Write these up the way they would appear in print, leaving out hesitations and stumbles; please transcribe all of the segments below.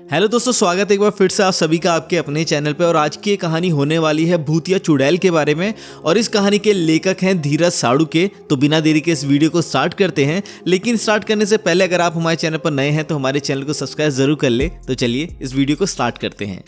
Hello दोस्तों, स्वागत है एक बार फिर से आप सभी का आपके अपने चैनल पे। और आज की ये कहानी होने वाली है भूतिया चुड़ैल के बारे में। और इस कहानी के लेखक हैं धीरज साड़ुके। तो बिना देरी के इस वीडियो को स्टार्ट करते हैं। लेकिन स्टार्ट करने से पहले अगर आप हमारे चैनल पर नए हैं तो हमारे चैनल को सब्सक्राइब जरूर कर ले। तो चलिए इस वीडियो को स्टार्ट करते हैं।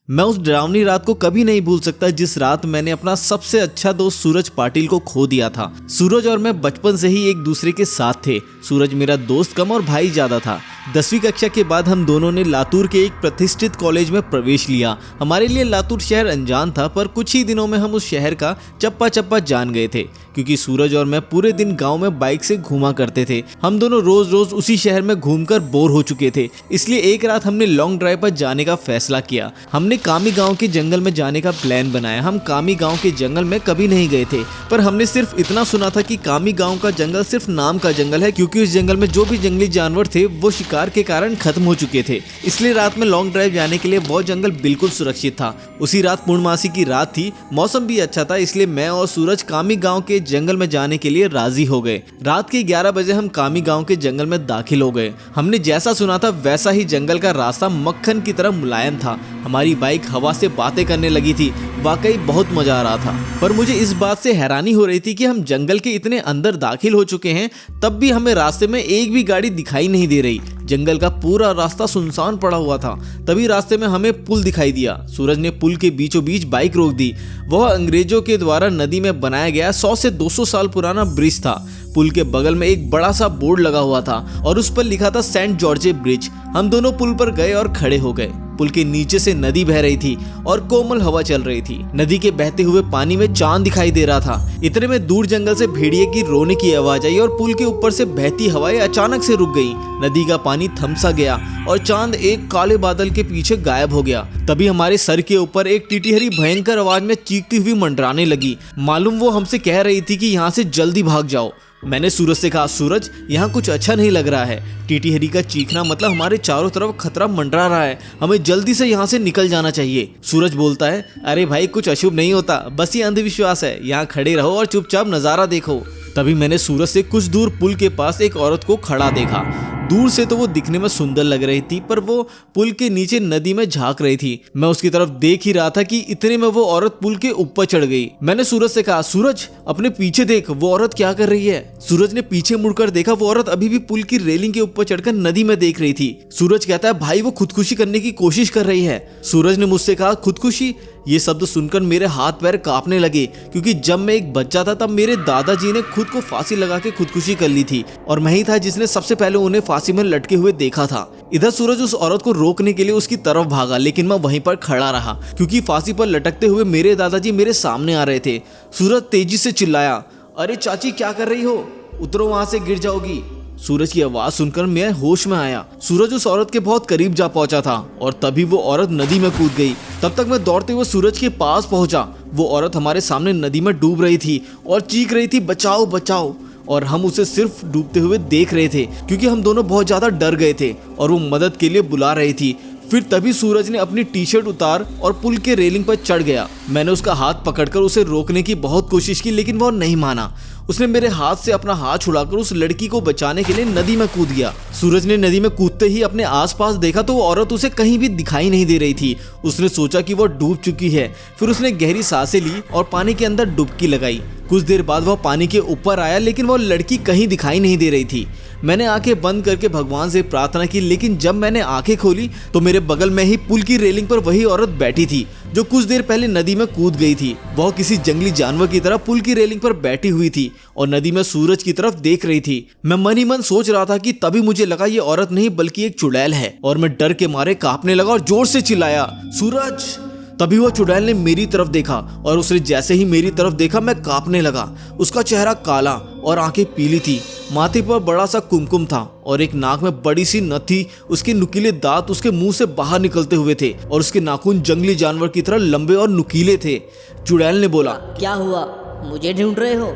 मैं उस डरावनी रात को कभी नहीं भूल सकता जिस रात मैंने अपना सबसे अच्छा दोस्त सूरज पाटिल को खो दिया था। सूरज और मैं बचपन से ही एक दूसरे के साथ थे। सूरज मेरा दोस्त कम और भाई ज्यादा था। 10वीं कक्षा के बाद हम दोनों ने लातूर के एक प्रतिष्ठित कॉलेज में प्रवेश लिया। हमारे लिए लातूर शहर अनजान था, पर कुछ ही दिनों में हम उस शहर का चप्पा चप्पा जान गए थे, क्योंकि सूरज और मैं पूरे दिन गांव में बाइक से घूमा करते थे। हम दोनों रोज रोज उसी शहर में घूमकर बोर हो चुके थे। इसलिए एक रात हमने लॉन्ग ड्राइव पर जाने का फैसला किया। हमने कामी गांव के जंगल में जाने का प्लान बनाया। हम कामी गांव के जंगल में कभी नहीं गए थे, पर हमने सिर्फ इतना सुना था कि कामी गांव का जंगल सिर्फ नाम का जंगल है, क्योंकि उस जंगल में जो भी जंगली जानवर थे वो शिकार के कारण खत्म हो चुके थे। इसलिए रात में लॉन्ग ड्राइव जाने के लिए वो जंगल बिल्कुल सुरक्षित था। उसी रात पूर्णमासी की रात थी, मौसम भी अच्छा था, इसलिए मैं और सूरज कामी गांव के जंगल में जाने के लिए राजी हो गए। रात के 11 बजे हम कामी गांव के जंगल में दाखिल हो गए। हमने जैसा सुना था वैसा ही जंगल का रास्ता मक्खन की तरह मुलायम था। हमारी बाइक हवा से बातें करने लगी थी। वाकई बहुत मजा आ रहा था। पर मुझे इस बात से हैरानी हो रही थी कि हम जंगल के इतने अंदर दाखिल हो चुके हैं, तब भी हमें रास्ते में एक भी गाड़ी दिखाई नहीं दे रही। जंगल का पूरा रास्ता सुनसान पड़ा हुआ था। तभी रास्ते में हमें पुल दिखाई दिया। सूरज ने पुल के बीचों बीच बाइक रोक दी। वह अंग्रेजों के द्वारा नदी में बनाया गया 100 से 200 साल पुराना ब्रिज था। पुल के बगल में एक बड़ा सा बोर्ड लगा हुआ था और उस पर लिखा था सेंट जॉर्ज ब्रिज। हम दोनों पुल पर गए और खड़े हो गए। पुल के नीचे से नदी बह रही थी और कोमल हवा चल रही थी। नदी के बहते हुए पानी में चांद दिखाई दे रहा था। इतने में दूर जंगल से भेड़िए की रोने की आवाज आई और पुल के ऊपर से बहती हवाएं अचानक से रुक गई। नदी का पानी थम सा गया और चांद एक काले बादल के पीछे गायब हो गया। तभी हमारे सर के ऊपर एक टिटिहरी भयंकर आवाज में चीखती हुई मंडराने लगी। मालूम वो हमसे कह रही थी कि यहाँ से जल्दी भाग जाओ। मैंने सूरज से कहा, सूरज यहाँ कुछ अच्छा नहीं लग रहा है। टिटिहरी का चीखना मतलब हमारे चारों तरफ खतरा मंडरा रहा है। हमें जल्दी से यहाँ से निकल जाना चाहिए। सूरज बोलता है, अरे भाई कुछ अशुभ नहीं होता, बस ये अंधविश्वास है। यहाँ खड़े रहो और चुपचाप नजारा देखो। तभी मैंने सूरज से कुछ दूर पुल के पास एक औरत को खड़ा देखा। दूर से तो वो दिखने में सुंदर लग रही थी, पर वो पुल के नीचे नदी में झांक रही थी। मैं उसकी तरफ देख ही रहा था कि इतने में वो औरत पुल के ऊपर चढ़ गई। मैंने सूरज से कहा, सूरज अपने पीछे देख, वो औरत क्या कर रही है। सूरज ने पीछे मुड़कर देखा। वो औरत अभी भी पुल की रेलिंग के ऊपर चढ़कर नदी में देख रही थी। सूरज कहता है, भाई वो खुदकुशी करने की कोशिश कर रही है। सूरज ने मुझसे कहा, खुदकुशी? ये शब्द सुनकर मेरे हाथ पैर कांपने लगे, क्योंकि जब मैं एक बच्चा था तब मेरे दादाजी ने खुद को फांसी लगा के खुदकुशी कर ली थी, और मैं ही था जिसने सबसे पहले उन्हें फांसी में लटके हुए देखा था। इधर सूरज उस औरत को रोकने के लिए उसकी तरफ भागा, लेकिन मैं वहीं पर खड़ा रहा, क्योंकि फांसी पर लटकते हुए मेरे दादाजी मेरे सामने आ रहे थे। सूरज तेजी से चिल्लाया, अरे चाची क्या कर रही हो, उतरो वहां से, गिर जाओगी। सूरज की आवाज सुनकर मैं होश में आया। सूरज उस औरत के बहुत करीब जा पहुंचा था और तभी वो औरत नदी में कूद गई। तब तक मैं दौड़ते हुए सूरज के पास पहुंचा। वो औरत हमारे सामने नदी में डूब रही थी और चीख रही थी, बचाओ बचाओ। और हम उसे सिर्फ डूबते हुए देख रहे थे, क्योंकि हम दोनों बहुत ज्यादा डर गए थे और वो मदद के लिए बुला रही थी। फिर तभी सूरज ने अपनी टी शर्ट उतार और पुल के रेलिंग पर चढ़ गया। मैंने उसका हाथ पकड़कर उसे रोकने की बहुत कोशिश की, लेकिन वो नहीं माना। उसने मेरे हाथ से अपना हाथ छुड़ाकर उस लड़की को बचाने के लिए नदी में कूद गया। सूरज ने नदी में कूदते ही अपने आसपास देखा तो वो औरत उसे कहीं भी दिखाई नहीं दे रही थी। उसने सोचा कि वो डूब चुकी है। फिर उसने गहरी सांसें ली और पानी के अंदर डुबकी लगाई। कुछ देर बाद वह पानी के ऊपर आया, लेकिन वो लड़की कहीं दिखाई नहीं दे रही थी। मैंने आंखें बंद करके भगवान से प्रार्थना की, लेकिन जब मैंने आंखें खोली तो मेरे बगल में ही पुल की रेलिंग पर वही औरत बैठी थी जो कुछ देर पहले नदी में कूद गई थी। वह किसी जंगली जानवर की तरह पुल की रेलिंग पर बैठी हुई थी और नदी में सूरज की तरफ देख रही थी। मैं मन ही मन सोच रहा था कि तभी मुझे लगा ये औरत नहीं बल्कि एक चुड़ैल है, और मैं डर के मारे कांपने लगा और जोर से चिल्लाया, सूरज। तभी वह चुड़ैल ने मेरी तरफ देखा और उसने जैसे ही मेरी तरफ देखा मैं कांपने लगा। उसका चेहरा काला और आंखें पीली थी। माथे पर बड़ा सा कुमकुम था और एक नाक में बड़ी सी नथ थी। उसके नुकीले दांत उसके मुंह से बाहर निकलते हुए थे और उसके नाखून जंगली जानवर की तरह लंबे और नुकीले थे। चुड़ैल ने बोला, क्या हुआ, मुझे ढूंढ रहे हो?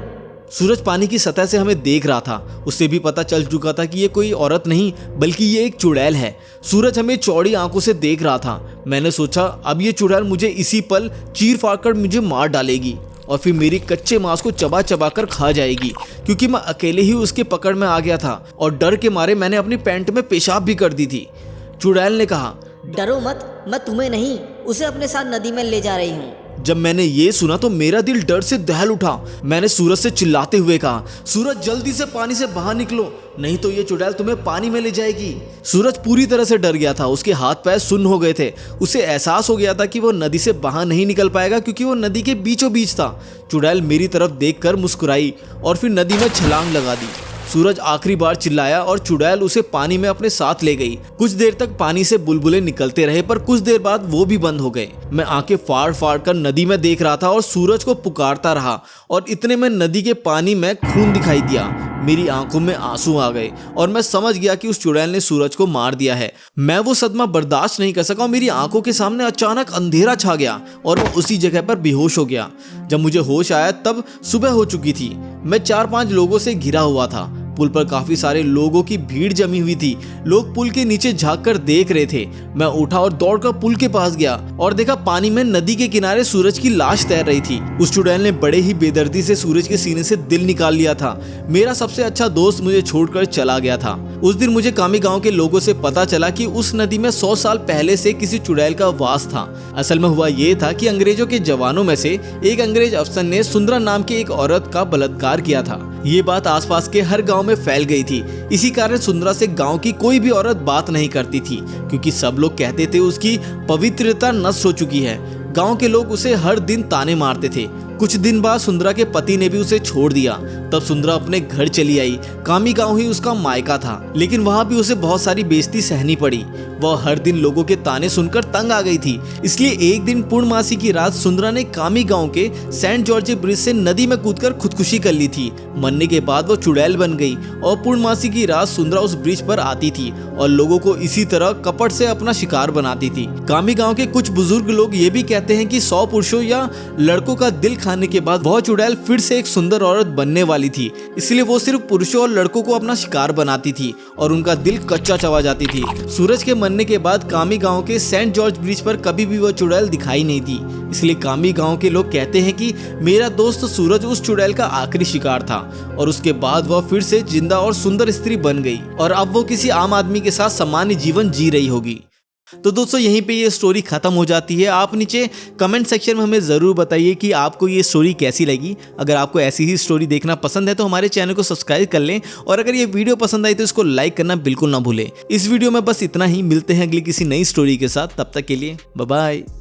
सूरज पानी की सतह से हमें देख रहा था। उसे भी पता चल चुका था कि ये कोई औरत नहीं बल्कि ये एक चुड़ैल है। सूरज हमें चौड़ी आंखों से देख रहा था। मैंने सोचा अब ये चुड़ैल मुझे इसी पल चीर फाड़ कर मुझे मार डालेगी और फिर मेरी कच्चे मांस को चबा चबा कर खा जाएगी, क्योंकि मैं अकेले ही उसके पकड़ में आ गया था और डर के मारे मैंने अपनी पैंट में पेशाब भी कर दी थी। चुड़ैल ने कहा। डरो मत, मैं तुम्हें नहीं उसे अपने साथ नदी में ले जा रही हूँ। जब मैंने ये सुना तो मेरा दिल डर से दहल उठा। मैंने सूरज से चिल्लाते हुए कहा, सूरज जल्दी से पानी से बाहर निकलो, नहीं तो ये चुड़ैल तुम्हें पानी में ले जाएगी। सूरज पूरी तरह से डर गया था, उसके हाथ पैर सुन्न हो गए थे। उसे एहसास हो गया था कि वो नदी से बाहर नहीं निकल पाएगा क्योंकि वो नदी के बीचों बीच था। चुड़ैल मेरी तरफ देखकर मुस्कुराई और फिर नदी में छलांग लगा दी। सूरज आखिरी बार चिल्लाया और चुड़ैल उसे पानी में अपने साथ ले गई। कुछ देर तक पानी से बुलबुले निकलते रहे पर कुछ देर बाद वो भी बंद हो गए। मैं आंखें फाड़ फाड़ कर नदी में देख रहा था और सूरज को पुकारता रहा और इतने में नदी के पानी में खून दिखाई दिया। मेरी आंखों में आंसू आ गए और मैं समझ गया कि उस चुड़ैल ने सूरज को मार दिया है। मैं वो सदमा बर्दाश्त नहीं कर सका और मेरी आंखों के सामने अचानक अंधेरा छा गया और मैं उसी जगह पर बेहोश हो गया। जब मुझे होश आया तब सुबह हो चुकी थी। मैं 4-5 लोगों से घिरा हुआ था। पुल पर काफी सारे लोगों की भीड़ जमी हुई थी। लोग पुल के नीचे झांक कर देख रहे थे। मैं उठा और दौड़कर पुल के पास गया और देखा पानी में नदी के किनारे सूरज की लाश तैर रही थी। उस चुड़ैल ने बड़े ही बेदर्दी से सूरज के सीने से दिल निकाल लिया था। मेरा सबसे अच्छा दोस्त मुझे छोड़कर चला गया था। उस दिन मुझे कामी गांव के लोगों से पता चला कि उस नदी में 100 साल पहले से किसी चुड़ैल का वास था। असल में हुआ ये था कि अंग्रेजों के जवानों में से एक अंग्रेज अफसर ने सुंदरा नाम की एक औरत का बलात्कार किया था। ये बात आसपास के हर गांव में फैल गई थी। इसी कारण सुंदरा से गांव की कोई भी औरत बात नहीं करती थी क्योंकि सब लोग कहते थे उसकी पवित्रता नष्ट हो चुकी है। गांव के लोग उसे हर दिन ताने मारते थे। कुछ दिन बाद सुंदरा के पति ने भी उसे छोड़ दिया। तब सुंदरा अपने घर चली आई। कामी गांव ही उसका मायका था, लेकिन वहां भी उसे बहुत सारी बेइज्जती सहनी पड़ी। वह हर दिन लोगों के ताने सुनकर तंग आ गई थी। इसलिए एक दिन पूर्णमासी की रात सुंदरा ने कामी गांव के सेंट जॉर्ज ब्रिज से नदी में कूदकर खुदकुशी कर ली थी। मरने के बाद वो चुड़ैल बन गई और पूर्णमासी की रात सुंदरा उस ब्रिज पर आती थी और लोगों को इसी तरह कपट से अपना शिकार बनाती थी। कामी गांव के कुछ बुजुर्ग लोग ये भी कहते हैं कि 100 पुरुषों या लड़कों का दिल खाने के बाद वह चुड़ैल फिर से एक सुंदर औरत बनने वाली थी। इसलिए वो सिर्फ पुरुषों और लड़कों को अपना शिकार बनाती थी और उनका दिल कच्चा चबा जाती थी। सूरज के मरने के बाद कामी गांव के सेंट जॉर्ज ब्रिज पर कभी भी वह चुड़ैल दिखाई नहीं दी। इसलिए कामी गांव के लोग कहते हैं कि मेरा दोस्त सूरज उस चुड़ैल का आखिरी शिकार था और उसके बाद वह फिर से जिंदा और सुंदर स्त्री बन गई और अब वो किसी आम आदमी के साथ सामान्य जीवन जी रही होगी। तो दोस्तों यहीं पे ये स्टोरी खत्म हो जाती है। आप नीचे कमेंट सेक्शन में हमें ज़रूर बताइए कि आपको ये स्टोरी कैसी लगी। अगर आपको ऐसी ही स्टोरी देखना पसंद है तो हमारे चैनल को सब्सक्राइब कर लें और अगर ये वीडियो पसंद आई तो इसको लाइक करना बिल्कुल ना भूलें। इस वीडियो में बस इतना ही। मिलते हैं अगली किसी नई स्टोरी के साथ। तब तक के लिए बाय बाय।